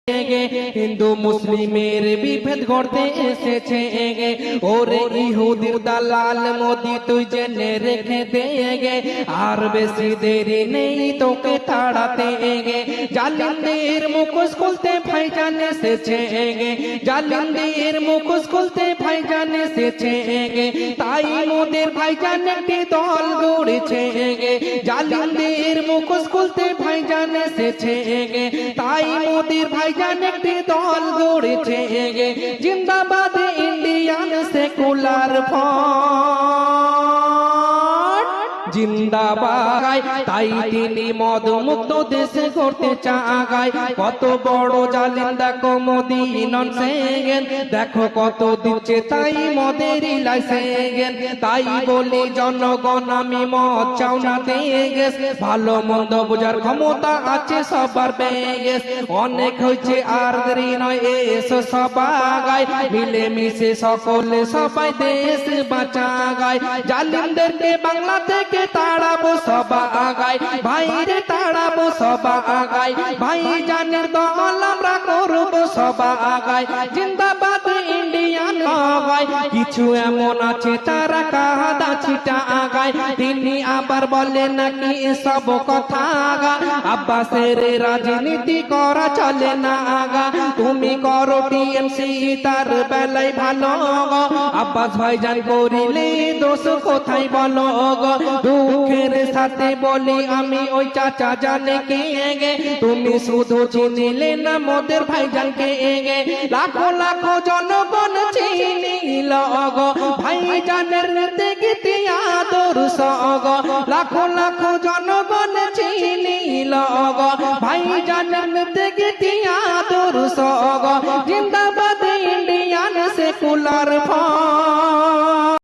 হিন্দু মুসলিমের বিভেদ করতে এসেছে ওরে ইহুদির দালাল মোদি তুই জেনে রেখে দে আর বেশি দেরি নেই তোকে তাড়াতে জালিমদের মুখোশ খুলতে ভাইজান এসেছে জালিমদের মুখোশ খুলতে ভাইজান এসেছে তাই মোদের ভাইজান একটি দল গড়েছে জালিমদের মুখোশ খুলতে ভাইজান এসেছে তাই মোদের ভাইজান একটি দল গড়েছে জিন্দাবাদ ইন্ডিয়ান সেকুলার ফ্রন্ট জিন্দাবাদ তাই তিনি মদ মুক্ত দেশে করতে চায় কত বড় জালিম দেখো মোদি ননসেন্স দেখো কত দিচ্ছে তাই মদেরই লাইসেন্স তাই বলি জনগণ আমি মদ চাও না দেশ ভালো মন্দ বোঝার ক্ষমতা আছে সবার বেশ অনেক হয়েছে আর দেরি নয় এসো সবাই মিলে মিশে সকলে সবাই দেশ বাঁচায় জালিমদেরকে বাংলা থেকে তাড়াবো সবাই ভাইরে তাড়াবো সবাই ভাই জানের দল আমরা করবো সবাই জিন্দাবাদ ইন্ডিয়ান আগায় কিছু এমন আছে তারা কাদা ছিটা আগায় তিনি আবার বলে নাকি সব কথা আগা আব্বাসের রাজনীতি করা চলে না আগা তুমি করো টিএমসি তার বেলায় ভালো আব্বাস ভাইজান করিলে দোষ কোথায় বলো দুঃখের সাথে বলি আমি ওই চাচা জানে কে তুমি শুধু চিনিলে না মোদের ভাইজানকে লাখো লাখো জনগণ চিনিল ভাইজানের দেখতে আদর্শ লাখো লাখো জনগণ চিনিল ভাইজানের দেখতে আদর্শ জিন্দাবাদ ইন্ডিয়ান সেকুলার ফ্রন্ট।